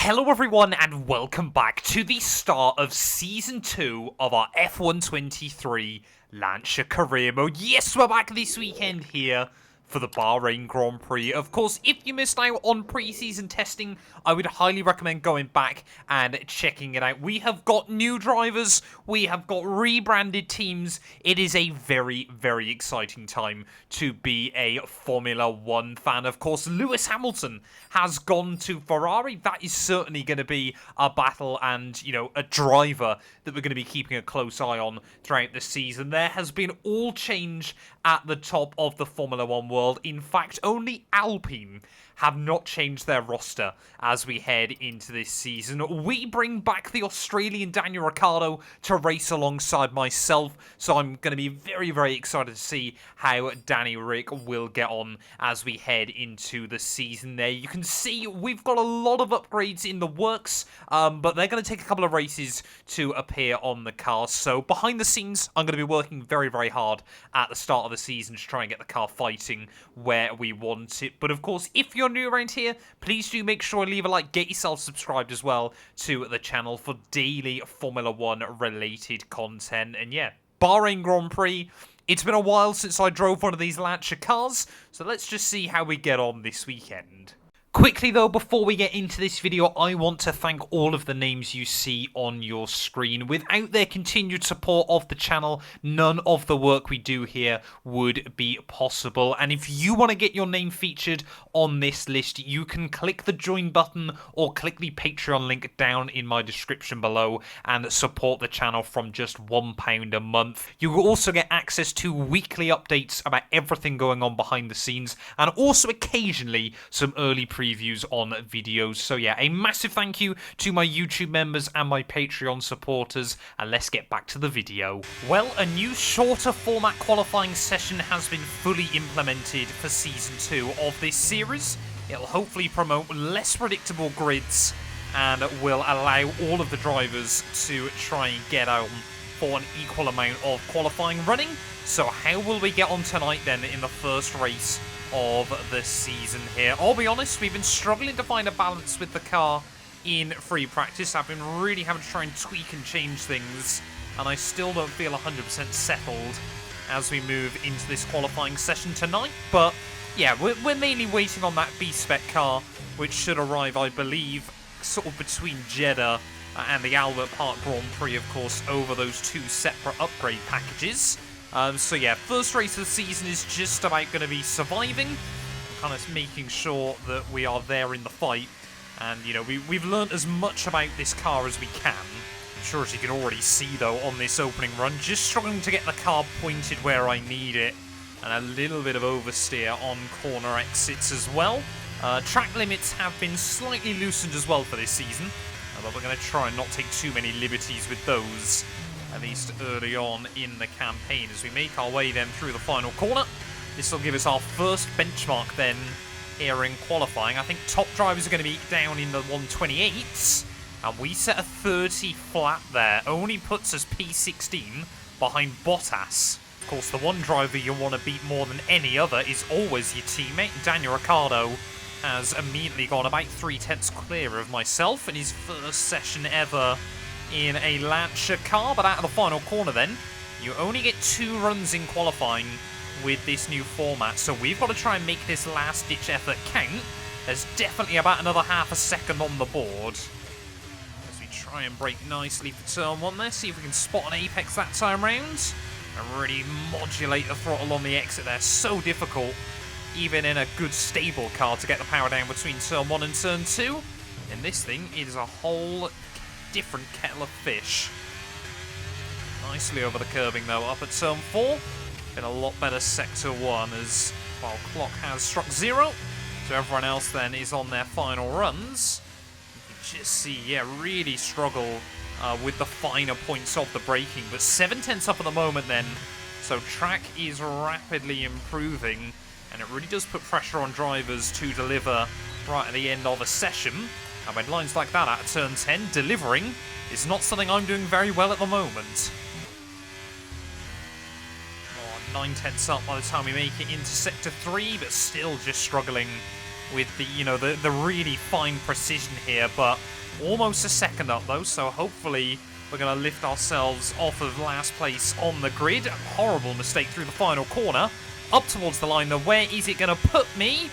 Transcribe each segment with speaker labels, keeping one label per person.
Speaker 1: Hello everyone and welcome back to the start of Season 2 of our F123 Lancia career mode. Yes, we're back this weekend here for the Bahrain Grand Prix. Of course, if you missed out on pre-season testing, I would highly recommend going back and checking it out. We have got new drivers, we have got rebranded teams. It is a very, very exciting time to be a Formula 1 fan. Of course, Lewis Hamilton has gone to Ferrari. That is certainly going to be a battle and, you know, a driver that we're going to be keeping a close eye on throughout the season. There has been all change at the top of the Formula 1 world. In fact, only Alpine have not changed their roster as we head into this season. We bring back the Australian Daniel Ricciardo to race alongside myself, so I'm going to be very, very excited to see how Danny Rick will get on as we head into the season there. You can see we've got a lot of upgrades in the works, but they're going to take a couple of races to appear on the car. So behind the scenes, I'm going to be working very, very hard at the start of the season to try and get the car fighting where we want it. But of course, if you're new around here, please do make sure and leave a like, get yourself subscribed as well to the channel for daily Formula 1 related content. And yeah, Bahrain Grand Prix, it's been a while since I drove one of these Lancia cars, so let's just see how we get on this weekend. Quickly though, before we get into this video, I want to thank all of the names you see on your screen. Without their continued support of the channel, none of the work we do here would be possible. And if you want to get your name featured on this list, you can click the join button or click the Patreon link down in my description below and support the channel from just £1 a month. You will also get access to weekly updates about everything going on behind the scenes, and also occasionally some early previews on videos. So yeah, a massive thank you to my YouTube members and my Patreon supporters, and let's get back to the video. Well, a new shorter format qualifying session has been fully implemented for Season 2 of this series. It'll hopefully promote less predictable grids and will allow all of the drivers to try and get on for an equal amount of qualifying running. So how will we get on tonight then in the first race of the season here? I'll be honest, we've been struggling to find a balance with the car in free practice. I've been really having to try and tweak and change things, and I still don't feel 100% settled as we move into this qualifying session tonight. But yeah, we're mainly waiting on that B-Spec car, which should arrive, I believe, sort of between Jeddah and the Albert Park Grand Prix, of course, over those two separate upgrade packages. So yeah, first race of the season is just about going to be surviving, kind of making sure that we are there in the fight. And, you know, we've learned as much about this car as we can. I'm sure, as you can already see, though, on this opening run, just struggling to get the car pointed where I need it. And a little bit of oversteer on corner exits as well. Track limits have been slightly loosened as well for this season, but we're going to try and not take too many liberties with those, at least early on in the campaign, as we make our way then through the final corner. This will give us our first benchmark then here in qualifying. I think top drivers are going to be down in the 128s, and we set a 30 flat there. Only puts us P16 behind Bottas. Of course, the one driver you want to beat more than any other is always your teammate. Daniel Ricciardo has immediately gone about 3/10 clear of myself in his first session ever in a Lancia car. But out of the final corner then, you only get 2 runs in qualifying with this new format, so we've got to try and make this last ditch effort count. There's definitely about another half a second on the board as we try and brake nicely for turn 1 there, see if we can spot an apex that time round and really modulate the throttle on the exit there. So difficult, even in a good stable car, to get the power down between turn 1 and turn 2. In this thing, it is a whole different kettle of fish. Nicely over the curbing though, up at turn 4. Been a lot better sector 1 as, well, clock has struck 0. So everyone else then is on their final runs. You can just see, yeah, really struggle with the finer points of the braking. But 7/10 up at the moment then. So track is rapidly improving, and it really does put pressure on drivers to deliver right at the end of a session. And when lines like that at turn 10, delivering is not something I'm doing very well at the moment. 9/10 up by the time we make it into sector 3, but still just struggling with the, you know, the really fine precision here. But Almost a second up, though, so hopefully we're going to lift ourselves off of last place on the grid. Horrible mistake through the final corner. Up towards the line, though. Where is it going to put me?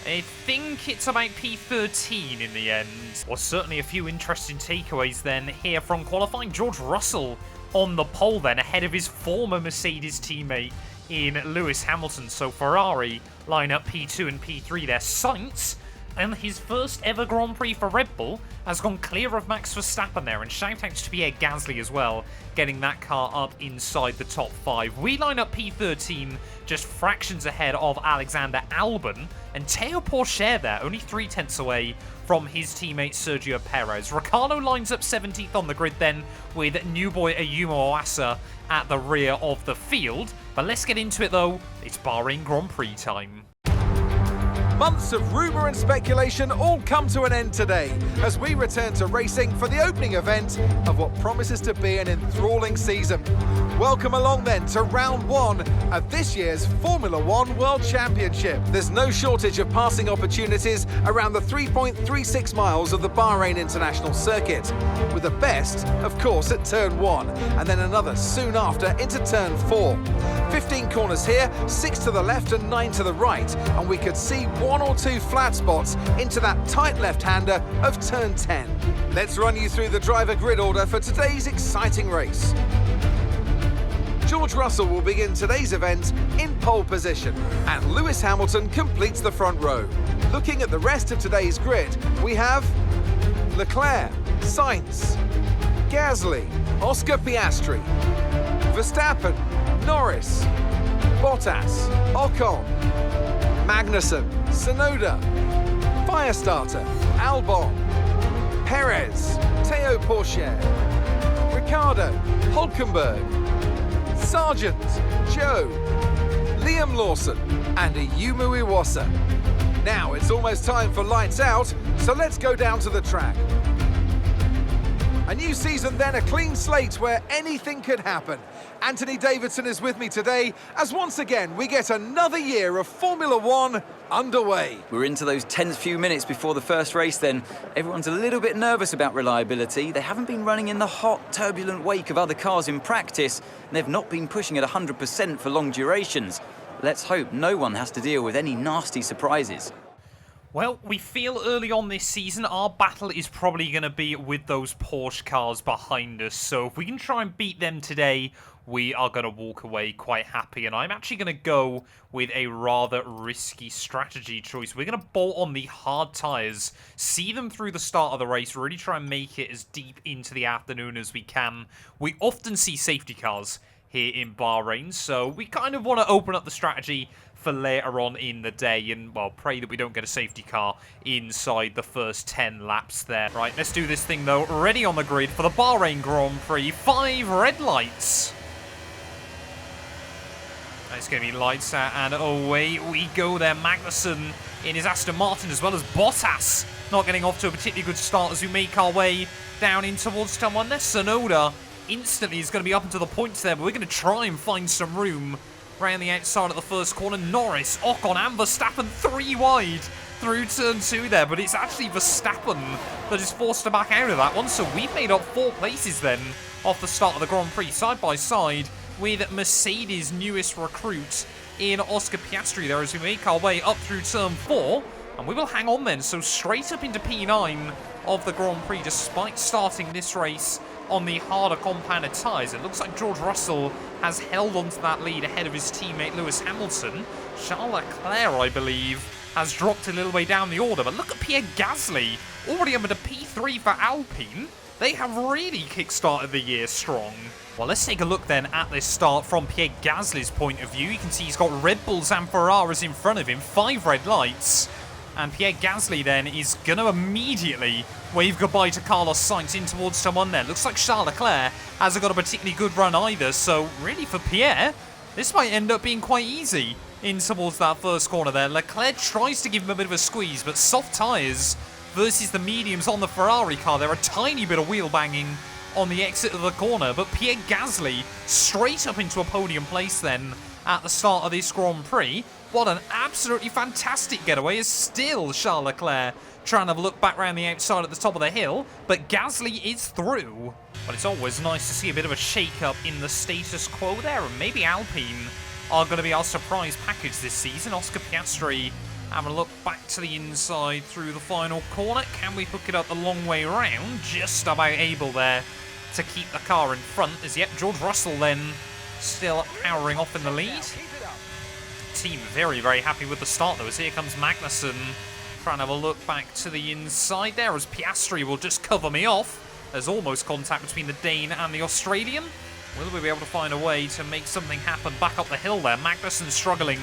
Speaker 1: I think it's about P13 in the end. Well, certainly a few interesting takeaways then here from qualifying. George Russell on the pole then, ahead of his former Mercedes teammate in Lewis Hamilton. So Ferrari line up P2 and P3 there. Sainz, and his first ever Grand Prix for Red Bull, has gone clear of Max Verstappen there, and shout out to Pierre Gasly as well, getting that car up inside the top 5. We line up P13, just fractions ahead of Alexander Albon, and Théo Pourchaire there, only 3/10 away from his teammate Sergio Perez. Ricciardo lines up 17th on the grid then, with new boy Ayumu Iwasa at the rear of the field. But let's get into it though, it's Bahrain Grand Prix time.
Speaker 2: Months of rumour and speculation all come to an end today as we return to racing for the opening event of what promises to be an enthralling season. Welcome along then to round 1 of this year's Formula One World Championship. There's no shortage of passing opportunities around the 3.36 miles of the Bahrain International Circuit, with the best, of course, at turn 1 and then another soon after into turn 4. 15 corners here, 6 to the left and 9 to the right, and we could see 1 or 2 flat spots into that tight left-hander of turn 10. Let's run you through the driver grid order for today's exciting race. George Russell will begin today's event in pole position, and Lewis Hamilton completes the front row. Looking at the rest of today's grid, we have Leclerc, Sainz, Gasly, Oscar Piastri, Verstappen, Norris, Bottas, Ocon, Magnussen, Tsunoda, Firestarter, Albon, Perez, Théo Pourchaire, Ricciardo, Hülkenberg, Sargent, Joe, Liam Lawson, and Ayumu Iwasa. Now it's almost time for lights out, so let's go down to the track. A new season then, a clean slate where anything could happen. Anthony Davidson is with me today as once again we get another year of Formula One underway.
Speaker 3: We're into those tense few minutes before the first race then. Everyone's a little bit nervous about reliability. They haven't been running in the hot, turbulent wake of other cars in practice, and they've not been pushing at 100% for long durations. Let's hope no one has to deal with any nasty surprises.
Speaker 1: Well, we feel early on this season our battle is probably going to be with those Porsche cars behind us. So if we can try and beat them today, we are going to walk away quite happy. And I'm actually going to go with a rather risky strategy choice. We're going to bolt on the hard tyres, see them through the start of the race, really try and make it as deep into the afternoon as we can. We often see safety cars here in Bahrain, so we kind of want to open up the strategy for later on in the day and, well, pray that we don't get a safety car inside the first 10 laps there. Right, let's do this thing, though. Ready on the grid for the Bahrain Grand Prix. 5 red lights. It's going to be lights out and away we go there. Magnussen in his Aston Martin as well as Bottas not getting off to a particularly good start as we make our way down in towards turn 1 there. Tsunoda instantly is going to be up into the points there, but we're going to try and find some room around the outside of the first corner. Norris, Ocon and Verstappen 3 wide through turn 2 there, but it's actually Verstappen that is forced to back out of that one. So we've made up 4 places then off the start of the Grand Prix, side by side with Mercedes' newest recruit in Oscar Piastri there as we make our way up through turn 4. And we will hang on then, so straight up into P9 of the Grand Prix, despite starting this race on the harder compounded tyres. It looks like George Russell has held onto that lead ahead of his teammate Lewis Hamilton. Charles Leclerc, I believe, has dropped a little way down the order. But look at Pierre Gasly, already up into P3 for Alpine. They have really kick-started the year strong. Well, let's take a look then at this start from Pierre Gasly's point of view. You can see he's got Red Bulls and Ferraris in front of him, 5 red lights. And Pierre Gasly then is going to immediately wave goodbye to Carlos Sainz in towards someone there. Looks like Charles Leclerc hasn't got a particularly good run either. So really for Pierre, this might end up being quite easy in towards that first corner there. Leclerc tries to give him a bit of a squeeze, but soft tyres versus the mediums on the Ferrari car. There are a tiny bit of wheel banging on the exit of the corner, but Pierre Gasly straight up into a podium place then at the start of this Grand Prix. What an absolutely fantastic getaway is still Charles Leclerc trying to look back around the outside at the top of the hill, but Gasly is through. But it's always nice to see a bit of a shake-up in the status quo there, and maybe Alpine are going to be our surprise package this season. Oscar Piastri having a look back to the inside through the final corner. Can we hook it up the long way around? Just about able there to keep the car in front. As yet, George Russell then still powering off in the lead. Team very, very happy with the start though, as here comes Magnussen trying to have a look back to the inside there, as Piastri will just cover me off. There's almost contact between the Dane and the Australian. Will we be able to find a way to make something happen back up the hill there? Magnussen struggling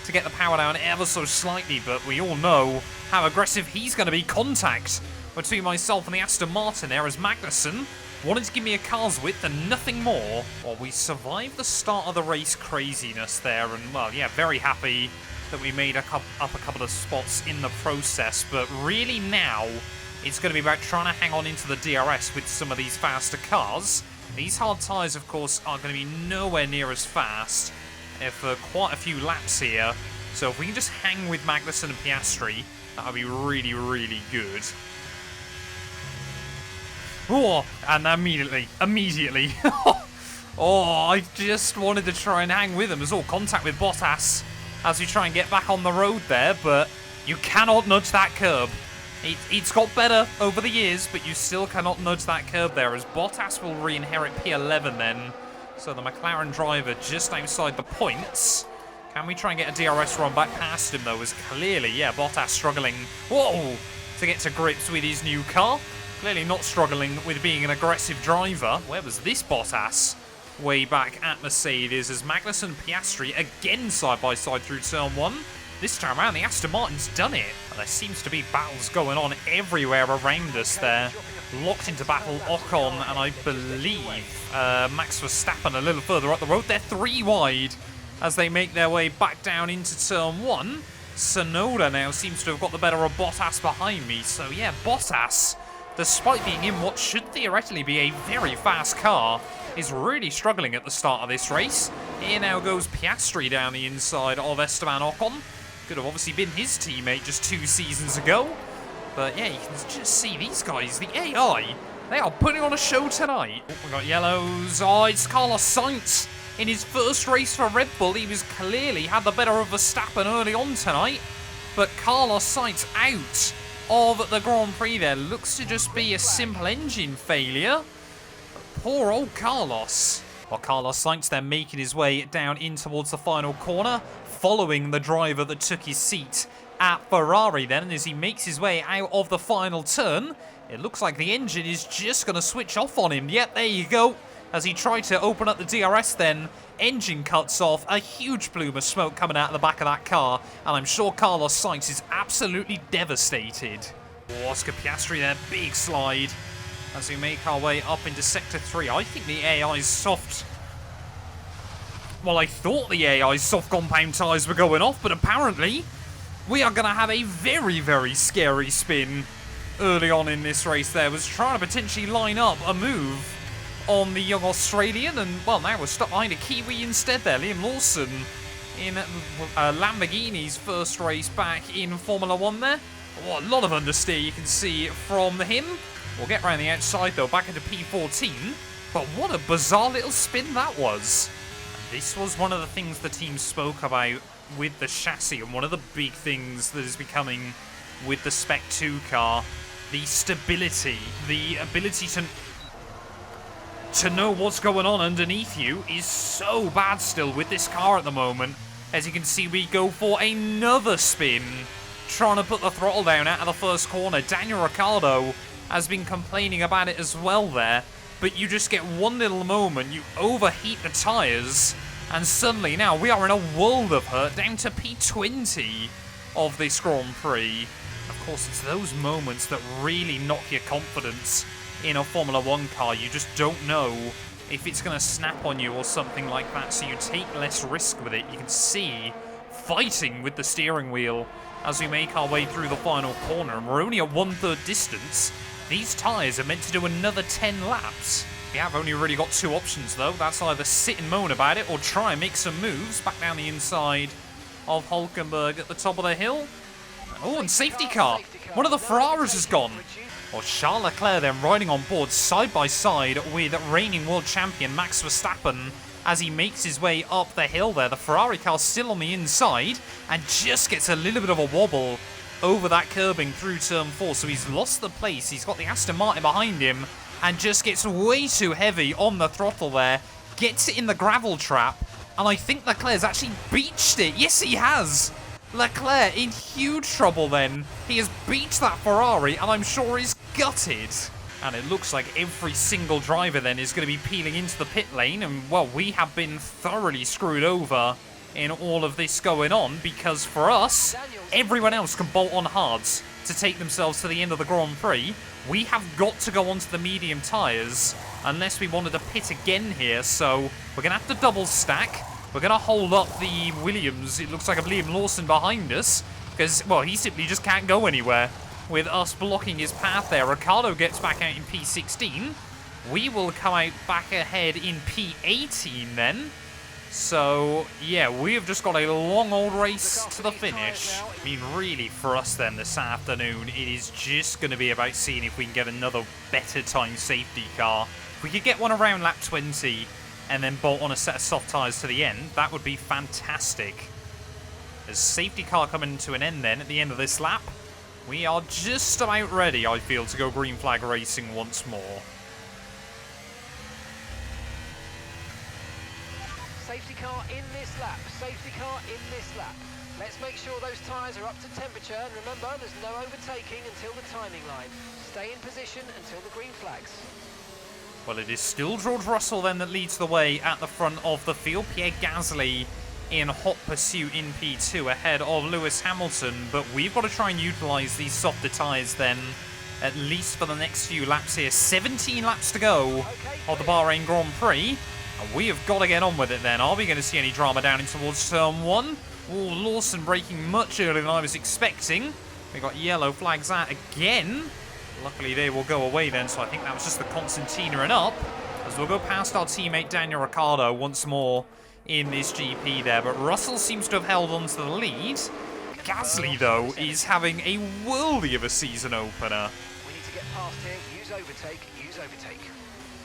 Speaker 1: to get the power down ever so slightly, but we all know how aggressive he's going to be. Contact between myself and the Aston Martin there, as Magnussen wanted to give me a car's width and nothing more. Well, we survived the start of the race craziness there, and well, yeah, very happy that we made up a couple of spots in the process, but really now it's going to be about trying to hang on into the DRS with some of these faster cars. These hard tyres, of course, are going to be nowhere near as fast for quite a few laps here, so if we can just hang with Magnussen and Piastri, that would be really, really good. Oh, and immediately. Oh, I just wanted to try and hang with him. There's all contact with Bottas as we try and get back on the road there, but you cannot nudge that curb. It's got better over the years, but you still cannot nudge that curb there, as Bottas will re-inherit P11 then. So the McLaren driver just outside the points. Can we try and get a DRS run back past him, though, as clearly, yeah, Bottas struggling, whoa, to get to grips with his new car. Clearly not struggling with being an aggressive driver. Where was this Bottas? Way back at Mercedes, as Magnussen and Piastri again side by side through turn 1. This time around, the Aston Martin's done it. And there seems to be battles going on everywhere around us there. Locked into battle, Ocon, and I believe Max Verstappen a little further up the road. They're 3 wide as they make their way back down into turn 1. Tsunoda now seems to have got the better of Bottas behind me. So yeah, Bottas, despite being in what should theoretically be a very fast car, is really struggling at the start of this race. Here now goes Piastri down the inside of Esteban Ocon. Could have obviously been his teammate just 2 seasons ago. But yeah, you can just see these guys, the AI, they are putting on a show tonight. Oh, we got yellows. Oh, it's Carlos Sainz. In his first race for Red Bull, he was clearly had the better of Verstappen early on tonight. But Carlos Sainz out of the Grand Prix there. Looks to just be a simple engine failure. Poor old Carlos. Well, Carlos Sainz then making his way down in towards the final corner, following the driver that took his seat at Ferrari then. And as he makes his way out of the final turn, it looks like the engine is just going to switch off on him. Yep, there you go. As he tried to open up the DRS then, engine cuts off, a huge plume of smoke coming out of the back of that car, and I'm sure Carlos Sainz is absolutely devastated. Oh, Oscar Piastri there, big slide as we make our way up into Sector 3. I think the AI's soft... Well, I thought the AI's soft compound tyres were going off, but apparently we are going to have a very, very scary spin early on in this race there. Was trying to potentially line up a move on the young Australian, and well, now we're stuck behind a Kiwi instead there. Liam Lawson in Lamborghini's first race back in Formula 1 there. Oh, a lot of understeer you can see from him. We'll get around the outside though, back into P14. But what a bizarre little spin that was. And this was one of the things the team spoke about with the chassis, and one of the big things that is becoming with the Spec 2 car. The stability, the ability to know what's going on underneath you is so bad still with this car at the moment. As you can see, we go for another spin, trying to put the throttle down out of the first corner. Daniel Ricciardo has been complaining about it as well there, but you just get one little moment, you overheat the tyres, and suddenly now we are in a world of hurt, down to P20 of this Grand Prix. Of course, it's those moments that really knock your confidence in a Formula 1 car. You just don't know if it's going to snap on you or something like that, so you take less risk with it. You can see fighting with the steering wheel as we make our way through the final corner, and we're only at 1/3 distance. These tyres are meant to do another 10 laps. We have only really got two options, though. That's either sit and moan about it or try and make some moves back down the inside of Hulkenberg at the top of the hill. Oh, and safety car. One of the Ferraris has gone. Well, Charles Leclerc then riding on board side by side with reigning world champion Max Verstappen as he makes his way up the hill there. The Ferrari car still on the inside and just gets a little bit of a wobble over that curbing through turn 4. So he's lost the place. He's got the Aston Martin behind him and just gets way too heavy on the throttle there. Gets it in the gravel trap. And I think Leclerc's actually beached it. Yes, he has. Leclerc in huge trouble then. He has beached that Ferrari and I'm sure is gutted. And it looks like every single driver then is going to be peeling into the pit lane. And, well, we have been thoroughly screwed over in all of this going on. Because for us, everyone else can bolt on hards to take themselves to the end of the Grand Prix. We have got to go onto the medium tyres unless we wanted to pit again here. So we're going to have to double stack. We're going to hold up the Williams. It looks like a Liam Lawson behind us. Because, well, he simply just can't go anywhere with us blocking his path there. Ricciardo gets back out in P16. We will come out back ahead in P18 then. So, yeah, we have just got a long old race to the finish. I mean, really, for us then this afternoon, it is just going to be about seeing if we can get another better time safety car. If we could get one around lap 20 and then bolt on a set of soft tyres to the end, that would be fantastic. As safety car coming to an end then at the end of this lap, we are just about ready, I feel, to go green flag racing once more.
Speaker 4: Safety car in this lap, safety car in this lap. Let's make sure those tyres are up to temperature, and remember, there's no overtaking until the timing line. Stay in position until the green flags.
Speaker 1: Well, it is still George Russell then that leads the way at the front of the field. Pierre Gasly in hot pursuit in P2 ahead of Lewis Hamilton, but we've got to try and utilise these softer tyres then, at least for the next few laps here. 17 laps to go of the Bahrain Grand Prix, and we have got to get on with it then. Are we going to see any drama down in towards turn 1? Oh, Lawson braking much earlier than I was expecting. We got yellow flags out again. Luckily they will go away then, so I think that was just the concertina and up, as we'll go past our teammate Daniel Ricciardo once more in this GP there, but Russell seems to have held on to the lead. Gasly, though, is having a worldie of a season opener.
Speaker 4: We need to get past here, use overtake, use overtake.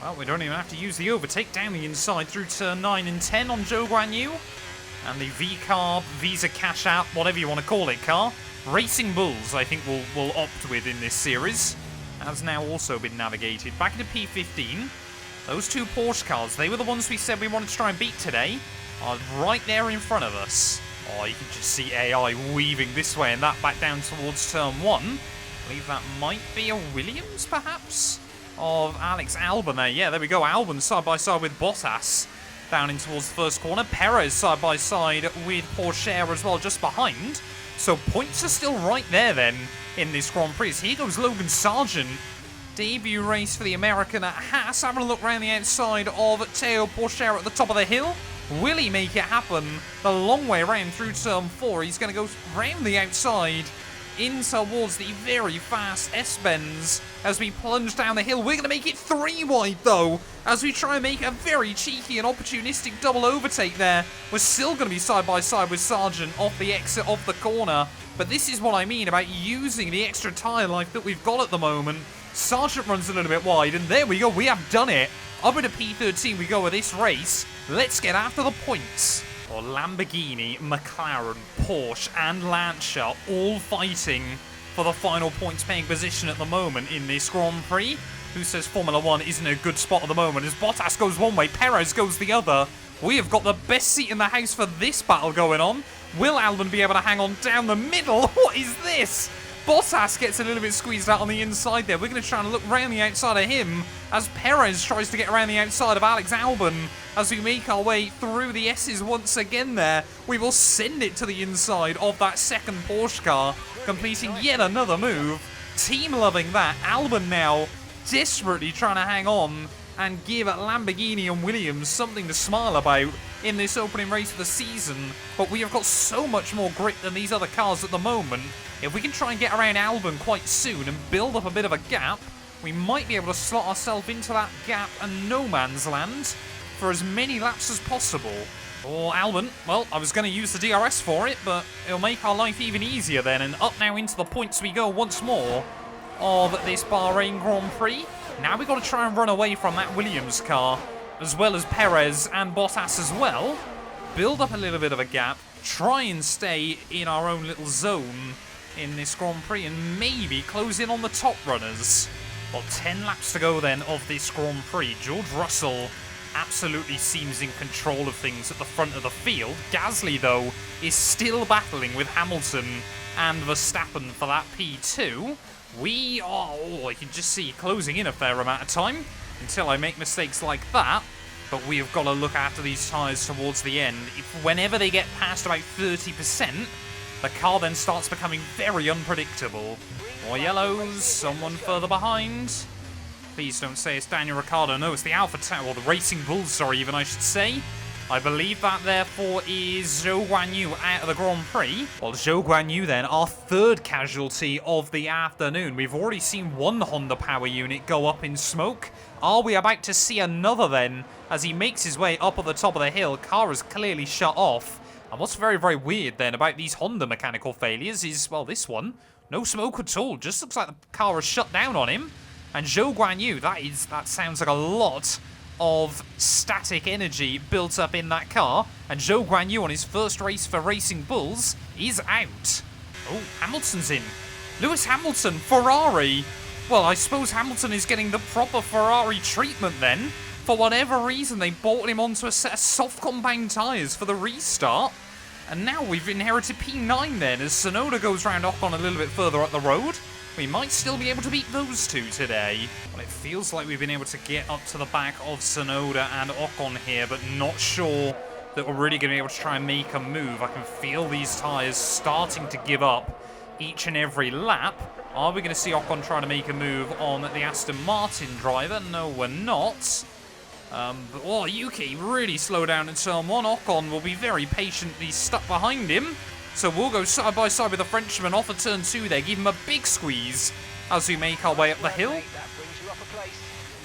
Speaker 1: Well, we don't even have to use the overtake down the inside through turn 9 and 10 on Zhou Guanyu. And the V-Carb, Visa Cash App, whatever you want to call it, car, Racing Bulls, I think we'll opt with in this series, has now also been navigated. Back into P15. Those two Porsche cars, they were the ones we said we wanted to try and beat today, are right there in front of us. Oh, you can just see AI weaving this way and that back down towards turn 1. I believe that might be a Williams, perhaps, of Alex Albon there. Yeah, there we go. Albon side by side with Bottas down in towards the first corner. Perez side by side with Porsche as well, just behind. So points are still right there then in this Grand Prix. Here goes Logan Sargent. Debut race for the American at Haas. Having a look around the outside of Théo Pourchaire at the top of the hill. Will he make it happen the long way around through turn 4? He's going to go round the outside in towards the very fast S-Benz as we plunge down the hill. We're going to make it 3 wide, though, as we try and make a very cheeky and opportunistic double overtake there. We're still going to be side by side with Sargent off the exit of the corner. But this is what I mean about using the extra tyre life that we've got at the moment. Sargent runs a little bit wide, and there we go. We have done it. Up into P13 we go with this race. Let's get after the points. Or Lamborghini, McLaren, Porsche, and Lancia all fighting for the final points-paying position at the moment in this Grand Prix. Who says Formula 1 isn't a good spot at the moment? As Bottas goes one way, Perez goes the other. We have got the best seat in the house for this battle going on. Will Albon be able to hang on down the middle? What is this? Bottas gets a little bit squeezed out on the inside there. We're going to try and look around the outside of him as Perez tries to get around the outside of Alex Albon as we make our way through the S's once again there. We will send it to the inside of that second Porsche car, completing yet another move. Team loving that. Albon now desperately trying to hang on and give Lamborghini and Williams something to smile about in this opening race of the season. But we have got so much more grip than these other cars at the moment. If we can try and get around Albon quite soon and build up a bit of a gap, we might be able to slot ourselves into that gap and no man's land for as many laps as possible. Oh, Albon, well, I was going to use the DRS for it, but it'll make our life even easier then. And up now into the points we go once more of this Bahrain Grand Prix. Now we've got to try and run away from that Williams car, as well as Perez and Bottas as well. Build up a little bit of a gap, try and stay in our own little zone in this Grand Prix, and maybe close in on the top runners. Well, 10 laps to go then of this Grand Prix. George Russell absolutely seems in control of things at the front of the field. Gasly, though, is still battling with Hamilton and Verstappen for that P2. We are, you can just see, closing in a fair amount of time until I make mistakes like that. But we have got to look after these tyres towards the end. Whenever they get past about 30%, the car then starts becoming very unpredictable. More yellows, someone further behind. Please don't say it's Daniel Ricciardo. No, it's the Alpha Tower, or the Racing Bulls, sorry, even I should say. I believe that, therefore, is Zhou Guanyu out of the Grand Prix. Well, Zhou Guanyu, then, our third casualty of the afternoon. We've already seen one Honda power unit go up in smoke. Are we about to see another, then, as he makes his way up at the top of the hill? Car is clearly shut off. And what's very, very weird, then, about these Honda mechanical failures is, well, this one, no smoke at all. Just looks like the car is shut down on him. And Zhou Guanyu, that sounds like a lot of static energy built up in that car. And Zhou Guanyu on his first race for Racing Bulls is out. Oh, Hamilton's in. Lewis Hamilton, Ferrari. Well, I suppose Hamilton is getting the proper Ferrari treatment then. For whatever reason, they bought him onto a set of soft compound tyres for the restart. And now we've inherited P9 then, as Tsunoda goes round Ocon a little bit further up the road. We might still be able to beat those two today. Well, it feels like we've been able to get up to the back of Tsunoda and Ocon here, but not sure that we're really going to be able to try and make a move. I can feel these tyres starting to give up each and every lap. Are we going to see Ocon trying to make a move on the Aston Martin driver? No, we're not. But, Yuki really slow down in turn 1. Ocon will be very patient. He's stuck behind him. So we'll go side by side with the Frenchman off of turn 2 there. Give him a big squeeze as we make our way up the hill.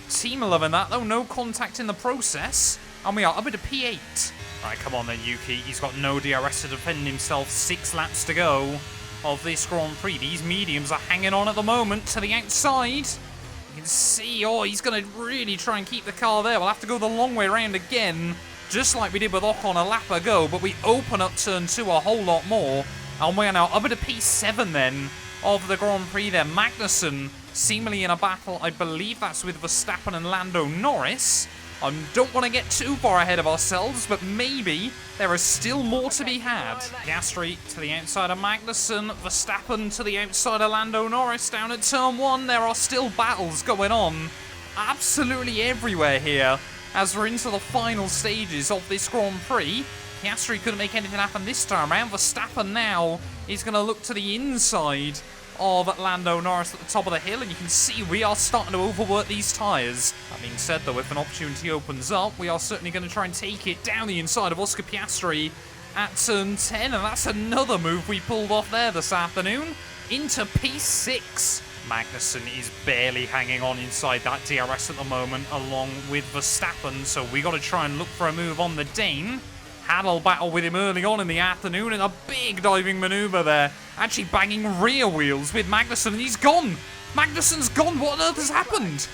Speaker 1: Team loving that, though. No contact in the process. And we are up at a P8. Right, come on then, Yuki. He's got no DRS to defend himself. 6 laps to go of this Grand Prix. These mediums are hanging on at the moment to the outside. You can see, he's going to really try and keep the car there. We'll have to go the long way around again, just like we did with Ocon a lap ago, but we open up turn 2 a whole lot more. And we are now up at a P7 then of the Grand Prix there. Magnussen seemingly in a battle. I believe that's with Verstappen and Lando Norris. I don't want to get too far ahead of ourselves, but maybe there is still more to be had. Piastri to the outside of Magnussen, Verstappen to the outside of Lando Norris down at turn 1. There are still battles going on absolutely everywhere here as we're into the final stages of this Grand Prix. Piastri couldn't make anything happen this time around. Verstappen now is going to look to the inside of Lando Norris at the top of the hill, and you can see we are starting to overwork these tyres. That being said, though, if an opportunity opens up, we are certainly going to try and take it down the inside of Oscar Piastri at turn 10, and that's another move we pulled off there this afternoon into P6. Magnussen is barely hanging on inside that DRS at the moment, along with Verstappen, so we got to try and look for a move on the Dane. Had a battle with him early on in the afternoon, and a big diving manoeuvre there, actually banging rear wheels with Magnussen, and he's gone. Magnussen's gone. What on earth has happened?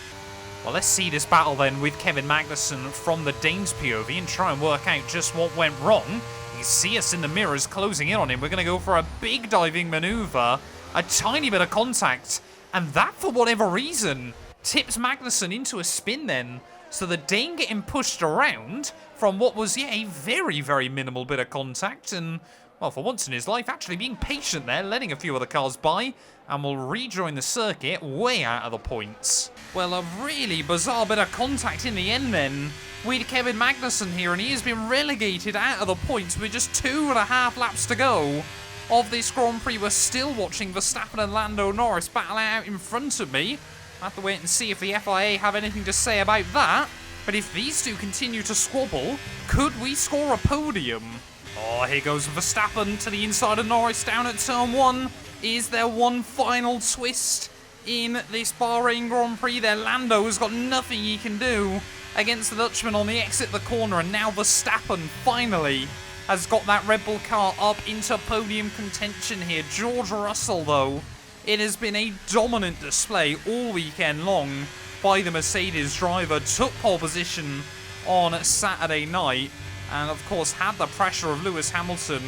Speaker 1: Well, let's see this battle then with Kevin Magnussen from the Dane's POV and try and work out just what went wrong. You see us in the mirrors closing in on him. We're going to go for a big diving manoeuvre, a tiny bit of contact, and that, for whatever reason, tips Magnussen into a spin then. So the Dane getting pushed around from what was, a very, very minimal bit of contact. And, well, for once in his life, actually being patient there, letting a few other cars by. And will rejoin the circuit way out of the points. Well, a really bizarre bit of contact in the end then with Kevin Magnussen here. And he has been relegated out of the points with just 2.5 laps to go of this Grand Prix. We're still watching Verstappen and Lando Norris battle out in front of me. I'll have to wait and see if the FIA have anything to say about that. But if these two continue to squabble, could we score a podium? Oh, here goes Verstappen to the inside of Norris down at turn 1. Is there one final twist in this Bahrain Grand Prix there. Lando has got nothing he can do against the Dutchman on the exit of the corner, and now Verstappen finally has got that Red Bull car up into podium contention here. George Russell, though, it has been a dominant display all weekend long by the Mercedes driver. Took pole position on Saturday night, and of course had the pressure of Lewis Hamilton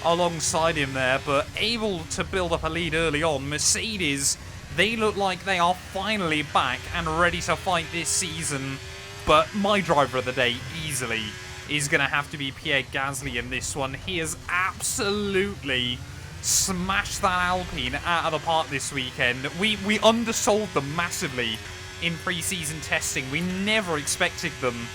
Speaker 1: alongside him there, but able to build up a lead early on. Mercedes, they look like they are finally back and ready to fight this season, but my driver of the day easily is going to have to be Pierre Gasly in this one. He has absolutely smashed that Alpine out of the park this weekend. We undersold them massively in pre-season testing. We never expected them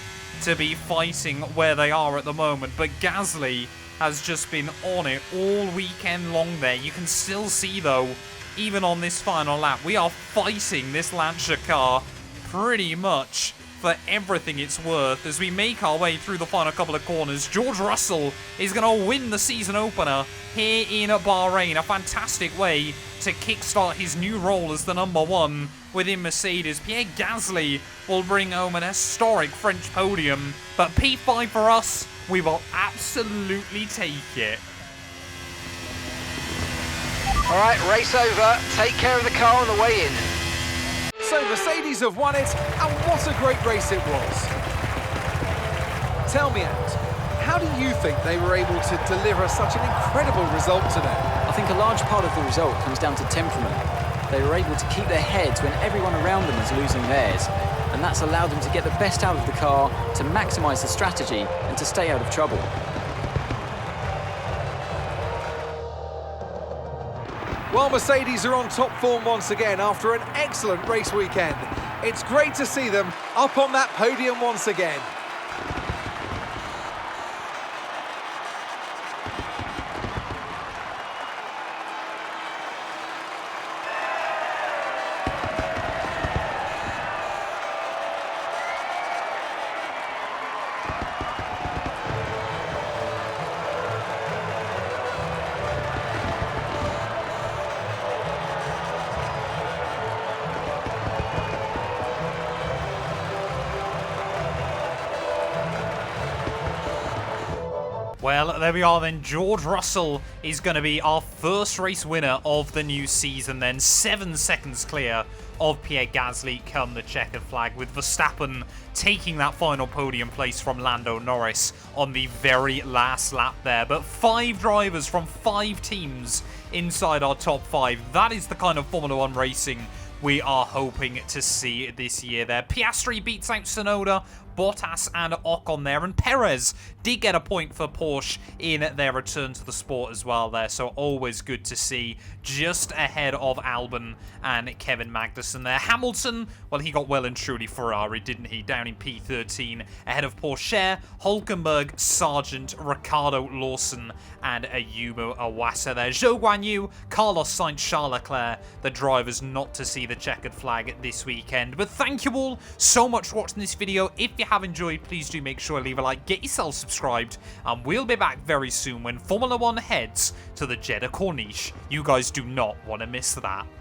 Speaker 1: to be fighting where they are at the moment, but Gasly has just been on it all weekend long there. You can still see, though, even on this final lap, we are fighting this Lancia car pretty much for everything it's worth as we make our way through the final couple of corners. George Russell is going to win the season opener here in Bahrain. A fantastic way to kickstart his new role as the #1 within Mercedes. Pierre Gasly will bring home an historic French podium, but P5 for us, we will absolutely take it.
Speaker 4: All right, race over. Take care of the car on the way in.
Speaker 2: So Mercedes have won it, and what a great race it was. Tell me, Ant, how do you think they were able to deliver such an incredible result today?
Speaker 3: I think a large part of the result comes down to temperament. They were able to keep their heads when everyone around them was losing theirs, and that's allowed them to get the best out of the car, to maximise the strategy, and to stay out of trouble.
Speaker 2: Well, Mercedes are on top form once again after an excellent race weekend. It's great to see them up on that podium once again.
Speaker 1: Well, there we are then. George Russell is going to be our first race winner of the new season then. 7 seconds clear of Pierre Gasly come the checkered flag, with Verstappen taking that final podium place from Lando Norris on the very last lap there. But 5 drivers from 5 teams inside our top 5. That is the kind of Formula 1 racing we are hoping to see this year there. Piastri beats out Tsunoda, Bottas and Ocon there, and Perez did get a point for Porsche in their return to the sport as well there, so always good to see, just ahead of Albon and Kevin Magnussen there. Hamilton, well, he got well and truly Ferrari, didn't he, down in P13 ahead of Porsche, Hülkenberg, Sargent, Ricardo Lawson and Ayumu Iwasa there. Zhou Guanyu, Carlos Sainz, Charles Leclerc, the drivers not to see the checkered flag this weekend. But thank you all so much for watching this video. If you have enjoyed, please do make sure to leave a like, get yourself subscribed, and we'll be back very soon when Formula 1 heads to the Jeddah Corniche. You guys do not want to miss that.